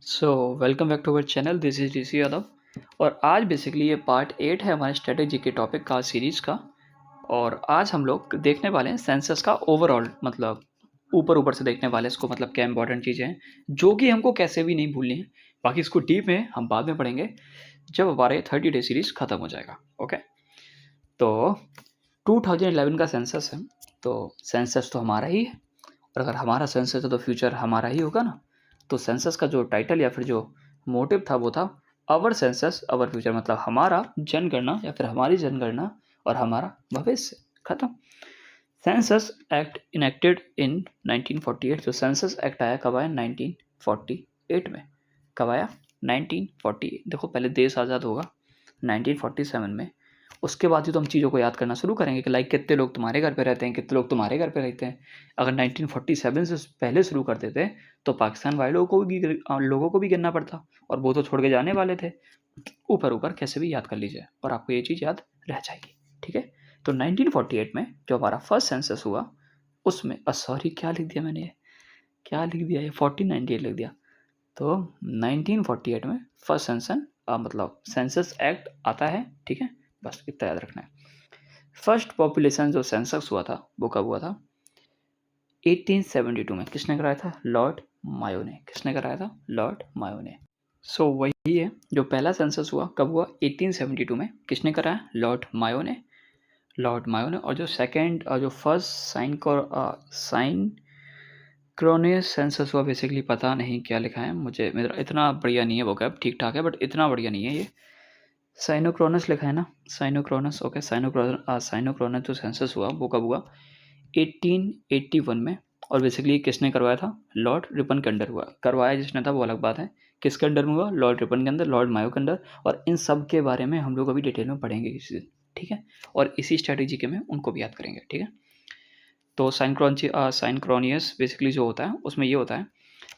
So welcome back to our channel. This is Rishi Yadav और आज basically ये पार्ट 8 है हमारे स्ट्रेटेजी के टॉपिक का सीरीज़ का। और आज हम लोग देखने वाले हैं सेंसस का ओवरऑल, मतलब ऊपर ऊपर से देखने वाले इसको, मतलब क्या इंपॉर्टेंट चीज़ें हैं जो कि हमको कैसे भी नहीं भूलनी है। बाकी इसको डीप में हम बाद में पढ़ेंगे जब हमारे 30 डे सीरीज़ ख़त्म हो जाएगा। ओके, तो 2011 का सेंसस है, तो सेंसस तो हमारा ही है और अगर हमारा सेंसस है तो फ्यूचर हमारा ही होगा ना। तो सेंसस का जो टाइटल या फिर जो मोटिव था वो था अवर सेंसस अवर फ्यूचर, मतलब हमारा जनगणना या फिर हमारी जनगणना और हमारा भविष्य। खत्म। सेंसस एक्ट इनेक्टेड इन 1948। जो सेंसस एक्ट आया कब आया? 1948 में। कब आया? 1948। देखो पहले देश आज़ाद होगा 1947 में, उसके बाद ही तो हम चीज़ों को याद करना शुरू करेंगे कि लाइक कितने लोग तुम्हारे घर पे रहते हैं, कितने लोग तुम्हारे घर पे रहते हैं। अगर 1947 से पहले शुरू कर देते तो पाकिस्तान वाले लोगों को भी गिनना पड़ता और वो तो छोड़ के जाने वाले थे। ऊपर ऊपर कैसे भी याद कर लीजिए और आपको ये चीज़ याद रह जाएगी। ठीक है, तो 1948 में जो हमारा फर्स्ट सेंसस हुआ उसमें सॉरी क्या लिख दिया मैंने, क्या लिख दिया, ये 1498 लिख दिया। तो 1948 में फर्स्ट मतलब सेंसस एक्ट आता है। ठीक है, बस इतना याद रखना है। फर्स्ट पॉपुलेशन जो सेंसस हुआ था वो कब हुआ था? 1872 में। किसने कराया था? लॉर्ड मायो ने। किसने कराया था? लॉर्ड मायो ने। सो वही है, जो पहला सेंसस हुआ कब हुआ? 1872 में। किसने कराया? लॉर्ड मायो ने। लॉर्ड मायो ने। और जो सेकेंड और जो फर्स्ट साइनक्रोनियस सेंसस हुआ, बेसिकली पता नहीं क्या लिखा है, मुझे मेरा इतना बढ़िया नहीं है वो, कैब ठीक ठाक है बट इतना बढ़िया नहीं है ये। साइनोक्रोनस लिखा है ना, साइनोक्रोनस। ओके, साइनोक्रोनस जो सेंसस हुआ वो कब हुआ? 1881 में। और बेसिकली किसने करवाया था? लॉर्ड रिपन के अंडर हुआ। करवाया जिसने था वो अलग बात है, किसके अंडर में हुआ? लॉर्ड रिपन के अंदर, लॉर्ड मायो के अंदर। और इन सब के बारे में हम लोग अभी डिटेल में पढ़ेंगे किसी दिन। ठीक है, और इसी स्ट्रेटेजी के में उनको भी याद करेंगे। ठीक है, तो साइनक्रोनियस बेसिकली जो होता है उसमें ये होता है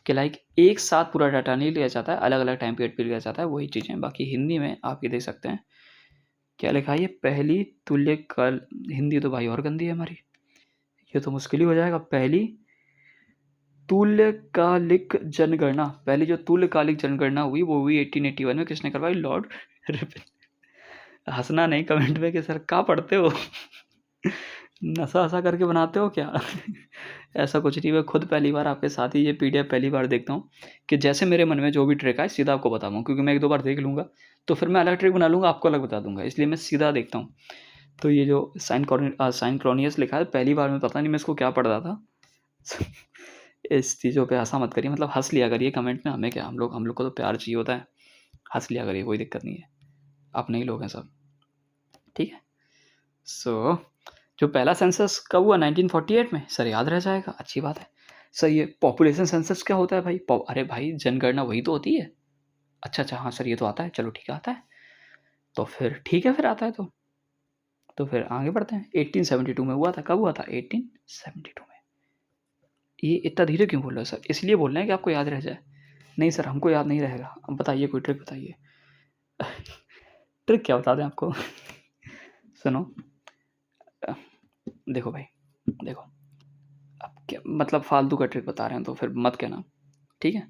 कि लाइक एक साथ पूरा डाटा नहीं लिया जाता है, अलग अलग टाइम पीरियड पे लिया जाता है, वही चीज़ें। बाकी हिंदी में आप ये देख सकते हैं क्या लिखा है, ये पहली तुल्यकाल। हिंदी तो भाई और गंदी है हमारी, ये तो मुश्किल ही हो जाएगा। पहली तुल्यकालिक जनगणना, पहली जो तुल्यकालिक जनगणना हुई वो हुई 1881 में। किसने करवाई? Lord Ripon. हंसना नहीं कमेंट में कि सर क्या पढ़ते हो नशा हंसा करके बनाते हो क्या ऐसा कुछ नहीं, मैं खुद पहली बार आपके साथ ही ये पीडीएफ पहली बार देखता हूँ कि जैसे मेरे मन में जो भी ट्रिक है सीधा आपको बताऊँ, क्योंकि मैं एक दो बार देख लूँगा तो फिर मैं अलग ट्रिक बना लूँगा, आपको अलग बता दूंगा, इसलिए मैं सीधा देखता हूँ। तो ये जो साइनक्रोनियस लिखा है, पहली बार में पता नहीं मैं इसको क्या पढ़ रहा था इस चीज़ों पे हंसा मत करिए, मतलब हंस लिया करिए कमेंट में, हमें क्या, हम लोग को तो प्यार चाहिए होता है, हंस लिया करिए, कोई दिक्कत नहीं है, अपने ही लोग हैं सब। ठीक है, सो जो पहला सेंसस कब हुआ? 1948 में। सर याद रह जाएगा, अच्छी बात है। सर ये पॉपुलेशन सेंसस क्या होता है भाई? अरे भाई जनगणना वही तो होती है। अच्छा हाँ सर, ये तो आता है, चलो ठीक है आता है, तो फिर ठीक है, फिर आता है तो फिर आगे बढ़ते हैं। 1872 में हुआ था। कब हुआ था? 1872 में। ये इतना धीरे क्यों बोल रहे हो सर? इसलिए बोल रहे हैं कि आपको याद रह जाए। नहीं सर, हमको याद नहीं रहेगा। अब बताइए, कोई ट्रिक बताइए ट्रिक क्या बता दें आपको सुनो, देखो भाई, देखो, अब क्या मतलब फालतू का ट्रिक बता रहे हैं तो फिर मत कहना। ठीक है,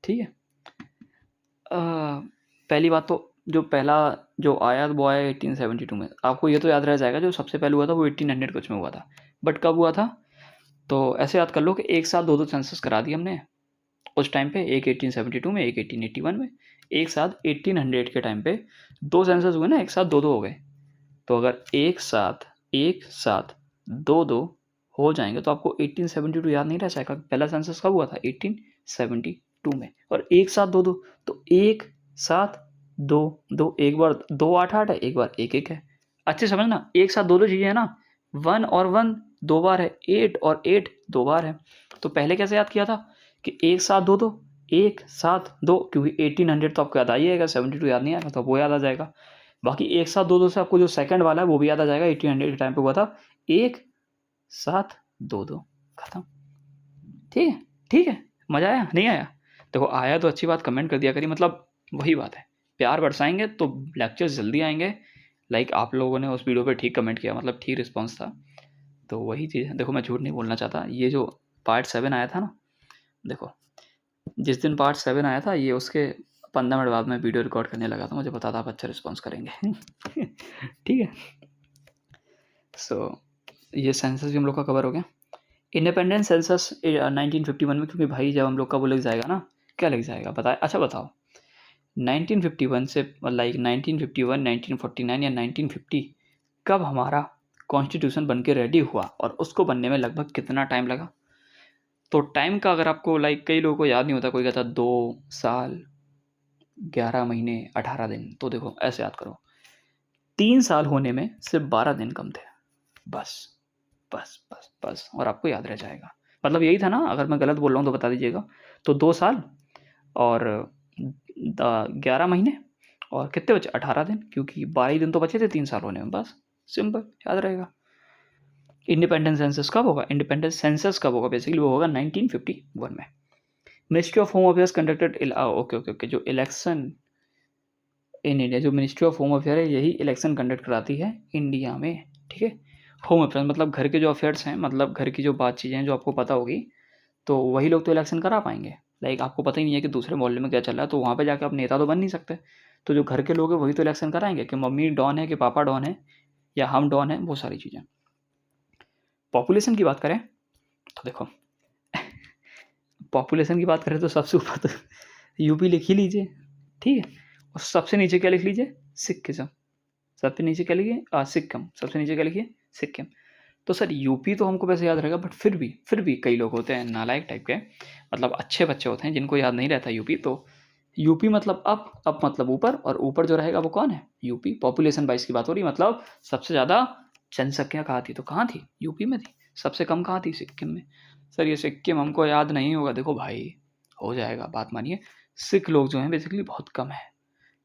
ठीक है। पहली बात तो जो पहला जो आया वो आया 1872 में। आपको ये तो याद रह जाएगा जो सबसे पहले हुआ था वो 1800 कुछ में हुआ था। बट कब हुआ था? तो ऐसे याद कर लो कि एक साथ दो दो सेंसस करा दिए हमने उस टाइम पे, एक 1872 में, एक 1881 में। एक साथ 1800 के टाइम पे दो सेंसस हुए ना, एक साथ दो दो हो गए। तो अगर एक साथ दो दो हो जाएंगे तो आपको 1872 याद नहीं रह जाएगा। पहला सेंसस कब हुआ था? 1872 में। और एक साथ दो दो, तो एक साथ दो दो, एक बार दो आठ आठ है, एक बार एक एक है। अच्छे समझना, एक साथ दो दो चीज़ें है ना, वन और वन दो बार है, एट और एट दो बार है। तो पहले कैसे याद किया था कि एक साथ दो दो, एक साथ दो, क्योंकि 1800 तो आपको याद आ ही आएगा, 72 याद नहीं आएगा तो वो याद आ जाएगा। बाकी एक साथ दो दो से आपको जो सेकंड वाला है वो भी याद आ जाएगा, 1800 के टाइम पे हुआ था, एक साथ दो दो, खत्म। ठीक है, ठीक है, मजा आया नहीं आया? देखो आया तो अच्छी बात, कमेंट कर दिया करिए, मतलब वही बात है, प्यार बरसाएंगे तो लेक्चर्स जल्दी आएंगे। लाइक आप लोगों ने उस वीडियो पे ठीक कमेंट किया, मतलब ठीक रिस्पॉन्स था, तो वही चीज़ है। देखो मैं झूठ नहीं बोलना चाहता, ये जो पार्ट 7 आया था ना, देखो जिस दिन पार्ट 7 आया था ये उसके 15 मिनट बाद मैं वीडियो रिकॉर्ड करने लगा था, मुझे पता था आप अच्छा रिस्पॉन्स करेंगे। ठीक है। ये सेंसस भी हम लोग का कवर हो गया। इंडिपेंडेंस सेंसस 1951 में, क्योंकि भाई जब हम लोग का वो लिख जाएगा ना, क्या लिख जाएगा बताए? अच्छा बताओ, 1951 से लाइक 1951, 1949 या 1950 कब हमारा कॉन्स्टिट्यूशन बन के रेडी हुआ और उसको बनने में लगभग कितना टाइम लगा? तो टाइम का अगर आपको लाइक कई लोगों को याद नहीं होता, कोई कहता 2 साल 11 महीने 18 दिन, तो देखो ऐसे याद करो, 3 साल होने में सिर्फ 12 दिन कम थे, बस बस बस बस, और आपको याद रह जाएगा। मतलब यही था ना, अगर मैं गलत बोल रहा हूँ तो बता दीजिएगा। तो 2 साल और 11 महीने और कितने बचे? 18 दिन, क्योंकि 12 दिन तो बचे थे 3 साल होने में, बस सिंपल याद रहेगा। इंडिपेंडेंस सेंसस कब होगा? इंडिपेंडेंस सेंसस कब होगा? बेसिकली वो होगा 1951 में। Ministry of home affairs conducted, okay okay okay, जो इलेक्शन इन इंडिया, जो मिनिस्ट्री ऑफ होम अफेयर है यही इलेक्शन कंडक्ट कराती है इंडिया में। ठीक है। होम अफेयर मतलब घर के जो अफेयर्स हैं, मतलब घर की जो बात चीज़ें हैं जो आपको पता होगी, तो वही लोग तो इलेक्शन करा पाएंगे। लाइक आपको पता ही नहीं है कि दूसरे मोहल्ले में क्या चल रहा है, तो वहाँ पे जाके आप नेता तो बन नहीं सकते। तो जो घर के लोग हैं वही तो इलेक्शन कराएंगे, कि मम्मी डॉन है कि पापा डॉन है या हम डॉन है, वो सारी चीज़ें। पॉपुलेशन की बात करें तो देखो, पॉपुलेशन की बात करें तो सबसे ऊपर तो यूपी लिख ही लीजिए। ठीक है। और सबसे नीचे क्या लिख लीजिए? सिक्किज्म। सबसे नीचे क्या लिखिए? सिक्किम। सबसे नीचे क्या लिखिए? सिक्किम। तो सर यूपी तो हमको वैसे याद रहेगा, बट फिर भी कई लोग होते हैं नालायक टाइप के, मतलब अच्छे बच्चे होते हैं जिनको याद नहीं रहता यूपी। तो यूपी मतलब अप मतलब ऊपर, और ऊपर जो रहेगा वो कौन है? यूपी। पॉपुलेशन वाइज की बात हो रही, मतलब सबसे ज़्यादा जनसंख्या कहाँ थी? तो कहाँ थी? यूपी में थी। सबसे कम कहाँ थी? सिक्किम में। सर ये सिक्किम हमको याद नहीं होगा, देखो भाई हो जाएगा, बात मानिए। सिख लोग जो हैं बेसिकली बहुत कम है।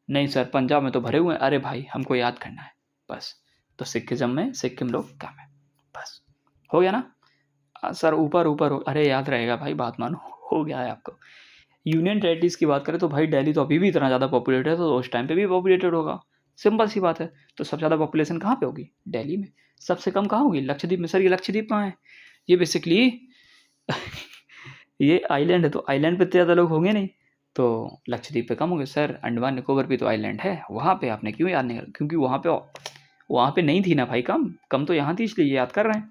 नहीं सर पंजाब में तो भरे हुए हैं, अरे भाई हमको याद करना है बस। तो सिक्किज्म में सिक्किम लोग कम है, बस हो गया ना। सर ऊपर ऊपर हो, अरे याद रहेगा भाई, बात मानो, हो गया है आपको। यूनियन टेरिटरीज की बात करें तो भाई दिल्ली तो अभी भी इतना ज़्यादा पॉपुलेटेड है, तो उस टाइम पे भी पॉपुलेटेड होगा। सिंपल सी बात है। तो सबसे ज़्यादा पॉपुलेशन कहाँ पे होगी? दिल्ली में। सबसे कम कहाँ होगी? लक्षद्वीप में। सर ये लक्षद्वीप कहाँ है? ये बेसिकली ये आइलैंड है, तो आइलैंड पे इतने ज़्यादा लोग होंगे नहीं, तो लक्षद्वीप पे कम होंगे। सर अंडमान निकोबार भी तो आइलैंड है, वहाँ पे आपने क्यों याद नहीं कर? क्योंकि वहाँ पे नहीं थी ना भाई, कम कम तो यहाँ थी, इसलिए याद कर रहे हैं।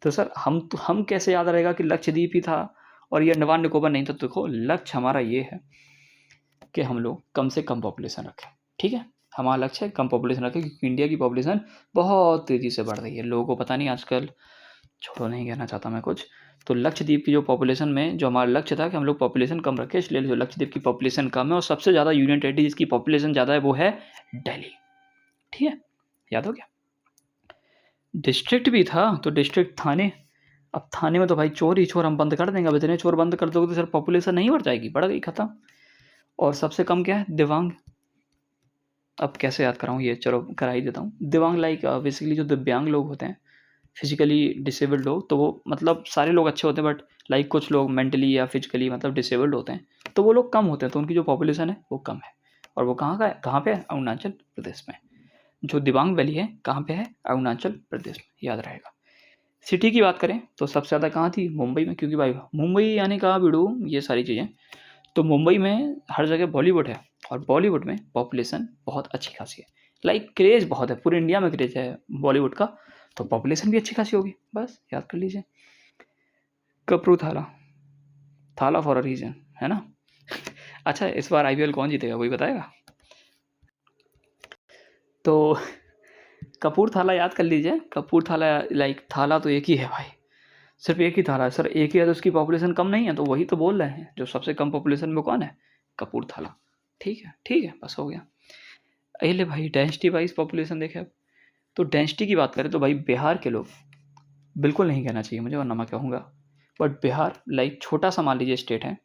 तो सर हम कैसे याद रहेगा कि लक्षद्वीप ही था और ये अंडमान निकोबार नहीं था? तो देखो लक्ष्य हमारा ये है कि हम लोग कम से कम पॉपुलेशन रखें। ठीक है। हमारा लक्ष्य है कम पॉपुलेशन रखें, क्योंकि इंडिया की पॉपुलेशन बहुत तेज़ी से बढ़ रही है। लोगों को पता नहीं आजकल, छोड़ो नहीं कहना चाहता मैं कुछ। तो लक्षद्वीप की जो पॉपुलेशन में जो हमारा लक्ष्य था कि हम लोग पॉपुलेशन कम रखें, इसलिए जो लक्षद्वीप की पॉपुलेशन कम है और सबसे ज़्यादा यूनियन टेरिटरी जिसकी पॉपुलेशन ज़्यादा है वो है दिल्ली। ठीक है। याद हो गया। डिस्ट्रिक्ट भी था, तो डिस्ट्रिक्ट थाने। अब थाने में तो भाई चोर ही चोर हम बंद कर देंगे। अब इतने चोर बंद कर दोगे तो सर पॉपुलेशन नहीं बढ़ जाएगी? बढ़ गई, खत्म। और सबसे कम क्या है? दिव्यांग। अब कैसे याद कराऊँ ये, चलो करा ही देता हूँ। दिव्यांग लाइक बेसिकली जो दिव्यांग लोग होते हैं, फिजिकली डिसेबल्ड लोग, तो वो मतलब सारे लोग अच्छे होते हैं, बट लाइक कुछ लोग मेंटली या फिजिकली मतलब डिसेबल्ड होते हैं, तो वो लोग कम होते हैं, तो उनकी जो पॉपुलेशन है वो कम है। और वो कहाँ का है? कहाँ पे है? अरुणाचल प्रदेश में। जो दिबांग वैली है कहाँ पे है? अरुणाचल प्रदेश में, याद रहेगा। सिटी की बात करें तो सबसे ज़्यादा कहाँ थी? मुंबई में, क्योंकि भाई मुंबई यानी कहाँ भिड़ू, ये सारी चीज़ें। तो मुंबई में हर जगह बॉलीवुड है, और बॉलीवुड में पॉपुलेशन बहुत अच्छी खासी है। लाइक क्रेज़ बहुत है, पूरे इंडिया में क्रेज़ है बॉलीवुड का, तो पॉपुलेशन भी अच्छी खासी होगी, बस याद कर लीजिए। कपूरथला, थाला फॉर अ रीजन, है ना। अच्छा इस बार आईपीएल कौन जीतेगा कोई बताएगा? तो कपूरथला याद कर लीजिए। कपूरथला लाइक थाला तो एक ही है भाई, सिर्फ एक ही थाला है सर, एक ही है, तो उसकी पॉपुलेशन कम नहीं है, तो वही तो बोल रहे हैं जो सबसे कम पॉपुलेशन में कौन है? कपूरथला। ठीक है बस हो गया। अरे भाई डेंसिटी वाइज पॉपुलेशन देखे अब, तो डेंसिटी की बात करें तो भाई बिहार के लोग, बिल्कुल नहीं कहना चाहिए मुझे वरना मैं कहूँगा, बट बिहार लाइक छोटा सा मान लीजिए स्टेट है।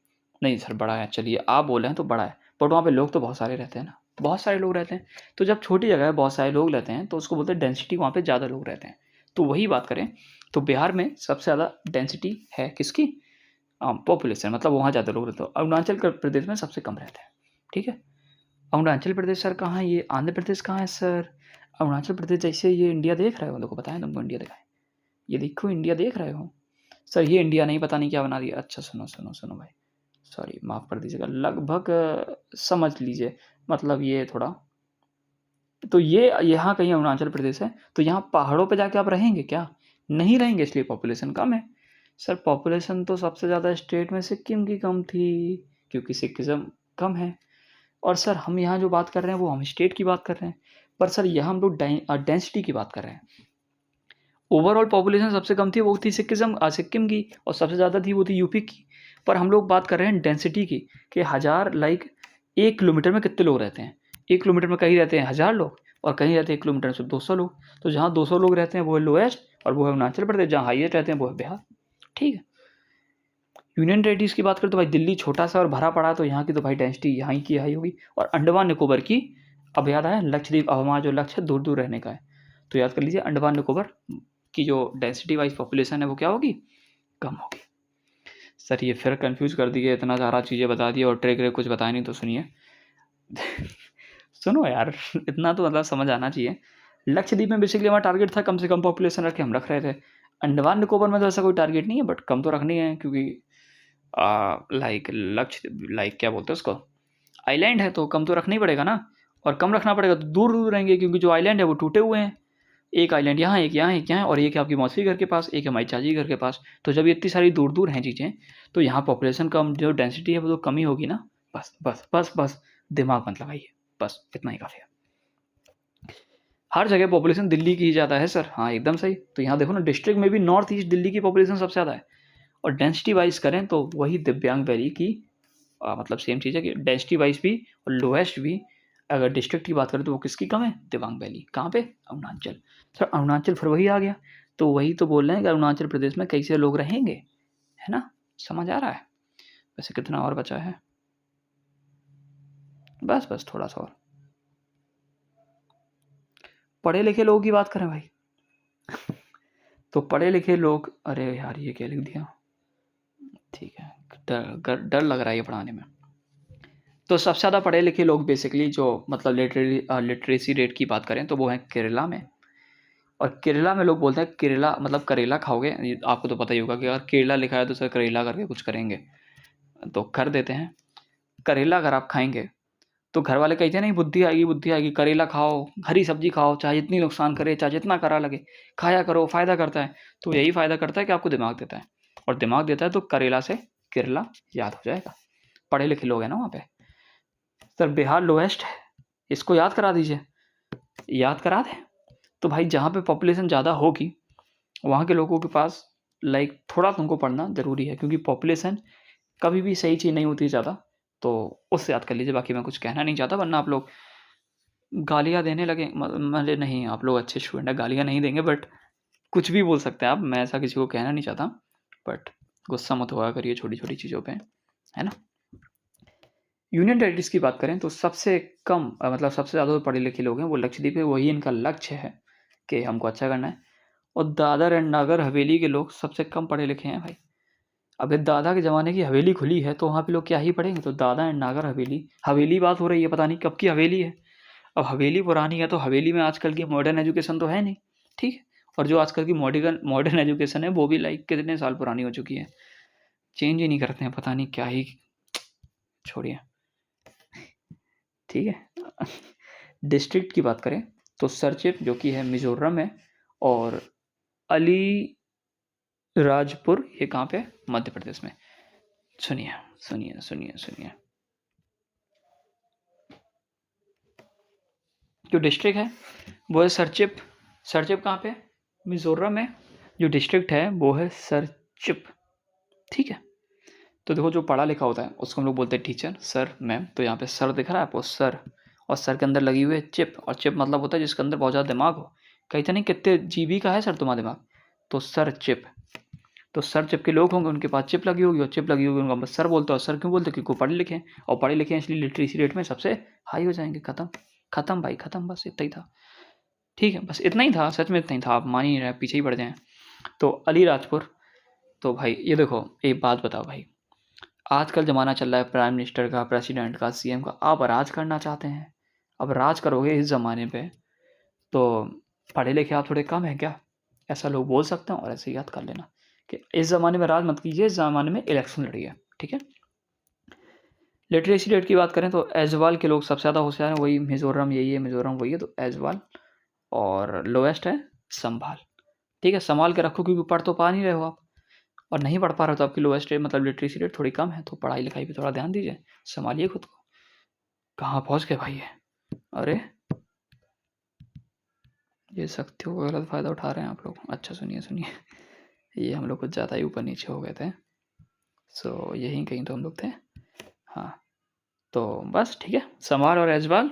नहीं सर बड़ा है, चलिए आप बोल रहे हैं तो बड़ा है, बट वहाँ पे लोग तो बहुत सारे रहते हैं ना, बहुत सारे लोग रहते हैं। तो जब छोटी जगह है बहुत सारे लोग रहते हैं तो उसको बोलते हैं डेंसिटी, वहाँ पे ज़्यादा लोग रहते हैं। तो वही बात करें तो बिहार में सबसे ज़्यादा डेंसिटी है किसकी? पॉपुलेशन, मतलब वहाँ ज़्यादा लोग रहते हैं। अरुणाचल प्रदेश में सबसे कम रहते हैं। ठीक है। अरुणाचल प्रदेश सर कहाँ है? ये आंध्र प्रदेश कहाँ है सर? अरुणाचल प्रदेश जैसे ये इंडिया देख रहे हो, देखो बताएं तुमको इंडिया दिखाएं, ये देखो इंडिया देख रहे हो। सर ये इंडिया नहीं, पता नहीं क्या बना दिया। अच्छा सुनो सुनो सुनो भाई, सॉरी माफ़ कर दीजिएगा, लगभग समझ लीजिए, मतलब ये थोड़ा, तो ये यहाँ कहीं अरुणाचल प्रदेश है, तो यहाँ पहाड़ों पे जाके आप रहेंगे क्या? नहीं रहेंगे, इसलिए पॉपुलेशन कम है। सर पॉपुलेशन तो सबसे ज़्यादा स्टेट में सिक्किम की कम थी, क्योंकि सिक्किज़्म कम है। और सर हम यहाँ जो बात कर रहे हैं वो हम स्टेट की बात कर रहे हैं, पर सर यहाँ हम लोग डेंसिटी की बात कर रहे हैं। ओवरऑल पॉपुलेशन सबसे कम थी वो थी सिक्किम की, और सबसे ज़्यादा थी वो थी यूपी की। पर हम लोग बात कर रहे हैं डेंसिटी की, कि हज़ार लाइक 1 किलोमीटर में कितने लोग रहते हैं। 1 किलोमीटर में कहीं रहते हैं 1000 लोग, और कहीं रहते हैं 1 किलोमीटर में सिर्फ 200 लोग। तो जहाँ 200 लोग रहते हैं वो है लोएस्ट, और वो है अरुणाचल प्रदेश। जहाँ हाईएस्ट रहते हैं वो है बिहार। ठीक है। यूनियन टेरिटरीज की बात करें तो भाई दिल्ली छोटा सा और भरा पड़ा, तो यहाँ की तो भाई डेंसिटी यहाँ की हाई होगी। और अंडमान निकोबार की, अब याद आया लक्षद्वीप, अब हमारा जो लक्ष्य है दूर दूर रहने का है, तो याद कर लीजिए अंडमान निकोबार की जो डेंसिटी वाइज पॉपुलेशन है वो क्या होगी, कम होगी। सर ये फिर कंफ्यूज कर दिए, इतना सारा चीज़ें बता दिए और ट्रेक कुछ बताया नहीं, तो सुनिए सुनो यार, इतना तो मतलब समझ आना चाहिए। लक्षद्वीप में बेसिकली हमारा टारगेट था कम से कम पॉपुलेशन रख के हम रख रहे थे। अंडमान निकोबार में तो ऐसा कोई टारगेट नहीं है, बट कम तो रखनी है, क्योंकि लाइक लक्ष्य लाइक क्या बोलते हैं उसको, आइलैंड है तो कम तो रखना ही पड़ेगा ना। और कम रखना पड़ेगा तो दूर दूर रहेंगे, क्योंकि जो आइलैंड है वो टूटे हुए हैं। एक आइलैंड यहाँ, एक यहाँ, एक यहाँ, और एक है आपकी मौसी घर के पास, एक है हमारी चाची घर के पास। तो जब ये इतनी सारी दूर दूर हैं चीज़ें, तो यहाँ पॉपुलेशन कम, जो डेंसिटी है वो तो कम ही होगी ना। बस बस बस बस, दिमाग मत लगाइए, बस इतना ही काफ़ी है। हर जगह पॉपुलेशन दिल्ली की ही ज़्यादा है सर, हाँ एकदम सही। तो यहाँ देखो ना, डिस्ट्रिक्ट में भी नॉर्थ ईस्ट दिल्ली की पॉपुलेशन सबसे ज़्यादा है। और डेंसिटी वाइज करें तो वही दिव्यांग वैली की मतलब सेम चीज़ है कि डेंसिटी वाइज भी और लोएस्ट भी। अगर डिस्ट्रिक्ट की बात करें तो वो किसकी कम है, दिबांग वैली। कहाँ पे, अरुणाचल। सर अरुणाचल फिर वही आ गया, तो वही तो बोल रहे हैं कि अरुणाचल प्रदेश में कैसे लोग रहेंगे, है ना। समझ आ रहा है। वैसे कितना और बचा है, बस बस थोड़ा सा और। पढ़े लिखे लोगों की बात करें भाई तो पढ़े लिखे लोग, अरे यार ये क्या लिख दिया, ठीक है, डर लग रहा है ये पढ़ाने में। तो सबसे ज़्यादा पढ़े लिखे लोग बेसिकली जो मतलब लिटरेसी रेट की बात करें तो वो है केरला में। और केरला में लोग बोलते हैं केरला मतलब करेला खाओगे, आपको तो पता ही होगा कि अगर केरला लिखा है तो सर करेला करके कुछ करेंगे, तो कर देते हैं। करेला अगर आप खाएंगे तो घर वाले कहते हैं नहीं बुद्धि आएगी, बुद्धि आएगी, करेला खाओ, हरी सब्जी खाओ, चाहे जितनी नुकसान करे, चाहे जितना करा लगे, खाया करो, फ़ायदा करता है। तो यही फ़ायदा करता है कि आपको दिमाग देता है, और दिमाग देता है तो करेला से केरला याद हो जाएगा। पढ़े लिखे लोग हैं ना वहाँ पे। सर बिहार लोएस्ट है, इसको याद करा दीजिए, याद करा दें। तो भाई जहाँ पे पॉपुलेशन ज़्यादा होगी वहाँ के लोगों के पास लाइक थोड़ा तुमको पढ़ना ज़रूरी है, क्योंकि पॉपुलेशन कभी भी सही चीज़ नहीं होती ज़्यादा। तो उससे याद कर लीजिए, बाकी मैं कुछ कहना नहीं चाहता, वरना आप लोग गालियाँ देने लगे। मतलब नहीं, आप लोग अच्छे स्टूडेंट हैं, गालियाँ नहीं देंगे, बट कुछ भी बोल सकते हैं आप, मैं ऐसा किसी को कहना नहीं चाहता। बट गुस्सा मत हुआ करिए छोटी छोटी चीज़ों पे, है ना। यूनियन टेरिटरीज की बात करें तो सबसे कम मतलब सबसे ज़्यादा जो पढ़े लिखे लोग हैं वो लक्षद्वीप है, वही इनका लक्ष्य है कि हमको अच्छा करना है। और दादर एंड नागर हवेली के लोग सबसे कम पढ़े लिखे हैं भाई। अबे दादा के ज़माने की हवेली खुली है तो वहाँ पे लोग क्या ही पढ़ेंगे। तो दादा एंड नागर हवेली, हवेली बात हो रही है, पता नहीं कब की हवेली है। अब हवेली पुरानी है तो हवेली में आजकल की मॉडर्न एजुकेशन तो है नहीं, ठीक है। और जो आजकल की मॉडर्न मॉडर्न एजुकेशन है वो भी लाइक कितने साल पुरानी हो चुकी है, चेंज ही नहीं करते हैं, पता नहीं क्या ही, छोड़िए, ठीक है। डिस्ट्रिक्ट की बात करें तो सरचिप जो कि है मिजोरम में, और अली राजपुर ये कहाँ पे, मध्य प्रदेश में। सुनिए सुनिए सुनिए सुनिए, जो डिस्ट्रिक्ट है वो है सरचिप। सरचिप कहाँ पे, मिजोरम में। जो डिस्ट्रिक्ट है वो है सरचिप, ठीक है। तो देखो जो पढ़ा लिखा होता है उसको हम लोग बोलते हैं टीचर, सर, मैम। तो यहाँ पे सर दिख रहा है आपको, सर, और सर के अंदर लगी हुई है चिप, और चिप मतलब होता है जिसके अंदर बहुत ज़्यादा दिमाग हो। कहते नहीं कितने जीबी का है सर तुम्हारा दिमाग, तो सर चिप। तो सर चिप के लोग होंगे उनके पास चिप लगी होगी, और चिप लगी होगी उनका बस सर बोलते हैं। और सर क्यों बोलते हैं, क्योंकि वो पढ़े लिखे हैं, और पढ़े लिखे हैं इसलिए लिटरेसी रेट में सबसे हाई हो जाएंगे। खत्म खत्म भाई खत्म, बस इतना ही था, ठीक है, बस इतना ही था, सच में इतना ही था। आप मान ही नहीं रहे, पीछे ही पड़ जाएँ। तो अली राजपुर, तो भाई ये देखो एक बात बताओ भाई, आजकल ज़माना चल रहा है प्राइम मिनिस्टर का, प्रेसिडेंट का, सीएम का। आप राज करना चाहते हैं, अब राज करोगे इस ज़माने पे, तो पढ़े लिखे आप थोड़े कम हैं क्या, ऐसा लोग बोल सकते हैं। और ऐसे याद कर लेना कि इस ज़माने में राज मत कीजिए, इस ज़माने में इलेक्शन लड़िए, ठीक है। लिटरेसी रेट की बात करें तो ऐजवाल के लोग सबसे ज़्यादा होशियार हैं, वही मिज़ोरम यही है, मिज़ोरम वही है, तो ऐजवाल। और लोएस्ट है संभाल। ठीक है, संभाल के रखो क्योंकि पढ़ तो पा नहीं रहे हो आप, और नहीं पढ़ पा रहे हो तो आपकी लोएस्ट रेट मतलब लिटरेसी रेट थोड़ी कम है, तो पढ़ाई लिखाई पे थोड़ा ध्यान दीजिए, संभालिए खुद को। कहाँ पहुँच गए भाई ये? अरे ये शक्तियों का गलत फ़ायदा उठा रहे हैं आप लोग। अच्छा सुनिए सुनिए, ये हम लोग कुछ ज़्यादा ही ऊपर नीचे हो गए थे। सो यहीं कहीं तो हम लोग थे। हाँ, तो बस ठीक है, संभाल और ऐजवाल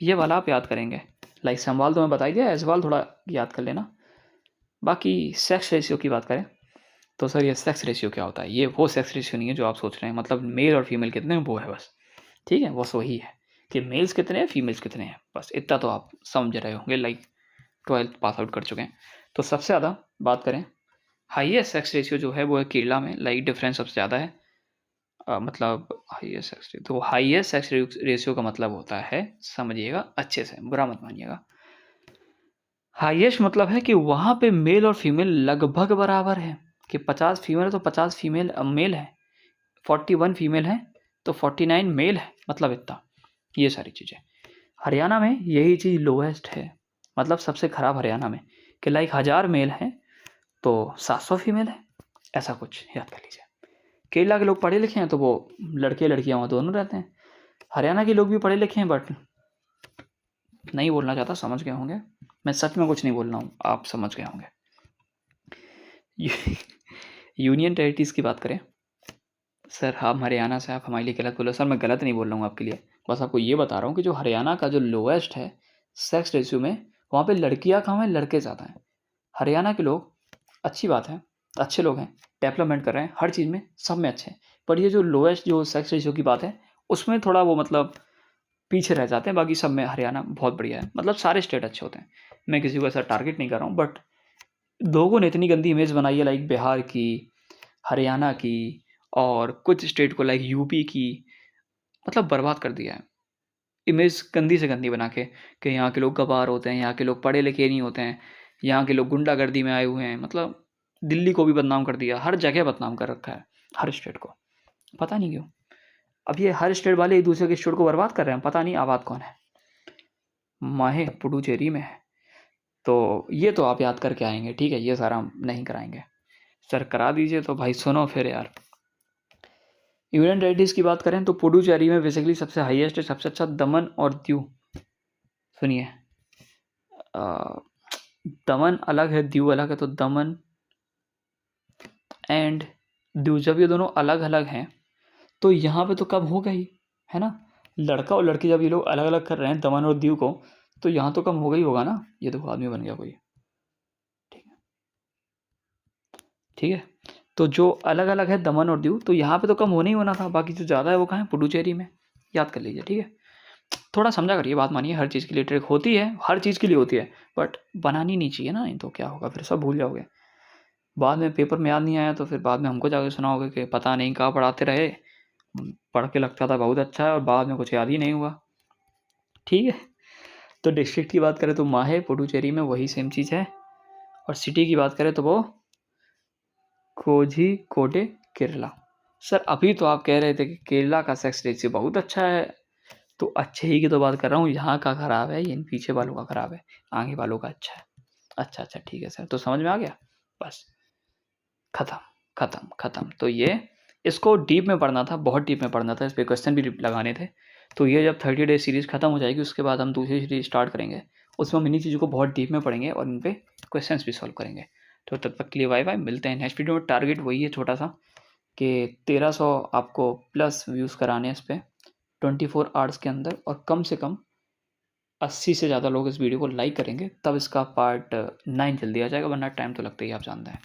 ये वाला आप याद करेंगे। लाइक संभाल तो मैं बता ही दिया, ऐजवाल थोड़ा याद कर लेना। बाकी सेक्स रेशियो की बात करें तो सर ये सेक्स रेशियो क्या होता है? ये वो सेक्स रेशियो नहीं है जो आप सोच रहे हैं, मतलब मेल और फीमेल कितने हैं वो है बस। ठीक है, बस वही है कि मेल्स कितने हैं, फीमेल्स कितने हैं, बस इतना तो आप समझ रहे होंगे, लाइक 12th पास आउट कर चुके हैं। तो सबसे ज़्यादा बात करें, हाईएस्ट सेक्स रेशियो जो है वो है केरला में, लाइक डिफरेंस सबसे ज़्यादा है। मतलब हाईएस्ट सेक्स रेशियो, तो हाईएस्ट सेक्स रेशियो का मतलब होता है, समझिएगा अच्छे से, बुरा मत मानिएगा। हाईएस्ट मतलब है कि वहाँ पे मेल और फीमेल लगभग बराबर है, कि 50 फीमेल है तो 50 फीमेल मेल है, 41 फीमेल है तो 49 मेल है, मतलब इतना। ये सारी चीज़ें हरियाणा में यही चीज़ लोएस्ट है, मतलब सबसे खराब हरियाणा में, कि लाइक 1000 मेल है तो 700 फीमेल है, ऐसा कुछ याद कर लीजिए। केरला के लोग पढ़े लिखे हैं तो वो लड़के लड़कियाँ वहाँ दोनों रहते हैं। हरियाणा के लोग भी पढ़े लिखे हैं बट नहीं बोलना चाहता, समझ गए होंगे, मैं सच में कुछ नहीं बोल रहा हूँ, आप समझ गए होंगे। यूनियन टेरिटरीज़ की बात करें, सर हम हरियाणा से, आप हमारे लिए गलत बोले सर, मैं गलत नहीं बोल रहा हूँ आपके लिए, बस आपको ये बता रहा हूँ कि जो हरियाणा का जो लोएस्ट है सेक्स रेशियो में, वहाँ पे लड़कियाँ कम हैं, लड़के ज़्यादा हैं। हरियाणा के लोग, अच्छी बात है, अच्छे लोग हैं, डेवलपमेंट कर रहे हैं हर चीज़ में, सब में अच्छे हैं, पर ये जो लोएस्ट जो सेक्स रेशियो की बात है उसमें थोड़ा वो मतलब पीछे रह जाते हैं। बाकी सब में हरियाणा बहुत बढ़िया है, मतलब सारे स्टेट अच्छे होते हैं, मैं किसी को ऐसा टारगेट नहीं कर रहा हूँ, बट लोगों ने इतनी गंदी इमेज बनाई है, लाइक बिहार की, हरियाणा की, और कुछ स्टेट को लाइक यूपी की, मतलब बर्बाद कर दिया है इमेज, गंदी से गंदी बना के, कि यहाँ के लोग गवार होते हैं, यहाँ के लोग पढ़े लिखे नहीं होते हैं, यहाँ के लोग गुंडागर्दी में आए हुए हैं, मतलब दिल्ली को भी बदनाम कर दिया, हर जगह बदनाम कर रखा है हर स्टेट को, पता नहीं क्यों। अब ये हर स्टेट वाले एक दूसरे के स्टेट को बर्बाद कर रहे हैं, पता नहीं आबाद कौन है। माहे पुडुचेरी में है, तो ये तो आप याद करके आएंगे, ठीक है, ये सारा हम नहीं कराएंगे। सर करा दीजिए तो भाई सुनो फिर यार। यूनियन टेरिटरीज की बात करें तो पुडुचेरी में बेसिकली सबसे हाईएस्ट है, सबसे अच्छा दमन और दीव। सुनिए, दमन अलग है, दीव अलग है, तो दमन एंड दीव जब ये दोनों अलग अलग हैं तो यहाँ पे तो कम होगा ही, है ना। लड़का और लड़की जब ये लोग अलग अलग कर रहे हैं दमन और दीव को, तो यहाँ तो कम होगा ही होगा ना। ये देखो आदमी बन गया कोई, ठीक है, ठीक है। तो जो अलग अलग है दमन और दीव, तो यहाँ पे तो कम होना ही होना था, बाकी जो ज़्यादा है वो कहाँ है, पुडुचेरी में, याद कर लीजिए, ठीक है। थोड़ा समझा करिए, बात मानिए, हर चीज़ के लिए ट्रिक होती है, हर चीज़ के लिए होती है, बट बनानी नहीं चाहिए ना, नहीं तो क्या होगा, फिर सब भूल जाओगे, बाद में पेपर में याद नहीं आया तो फिर बाद में हमको जाके सुनाओगे कि पता नहीं कहाँ पढ़ाते रहे, पढ़ के लगता था बहुत अच्छा है और बाद में कुछ याद ही नहीं हुआ, ठीक है। तो डिस्ट्रिक्ट की बात करें तो माहे पुडुचेरी में वही सेम चीज़ है, और सिटी की बात करें तो वो कोझिकोडे केरला। सर अभी तो आप कह रहे थे कि केरला का सेक्स रेशियो बहुत अच्छा है, तो अच्छे ही की तो बात कर रहा हूँ, यहाँ का ख़राब है, इन पीछे वालों का ख़राब है, आगे वालों का अच्छा है। अच्छा अच्छा ठीक है सर, तो समझ में आ गया, बस ख़त्म ख़त्म ख़त्म। तो ये इसको डीप में पढ़ना था, बहुत डीप में पढ़ना था, इस पर क्वेश्चन भी लगाने थे। तो ये जब 30 डेज सीरीज़ ख़त्म हो जाएगी उसके बाद हम दूसरी सीरीज स्टार्ट करेंगे, उसमें हम इन्हीं चीज़ों को बहुत डीप में पढ़ेंगे और इन पर क्वेश्चन भी सॉल्व करेंगे। तो तब तक के लिए बाय बाय, मिलते हैं नेक्स्ट वीडियो में। टारगेट वही है छोटा सा, कि 1300 आपको प्लस व्यूज़ कराने हैं इस पर 24 आवर्स के अंदर, और कम से कम 80 से ज़्यादा लोग इस वीडियो को लाइक करेंगे, तब इसका पार्ट 9 जल्दी आ जाएगा, वरना टाइम तो लगता ही, आप जानते हैं।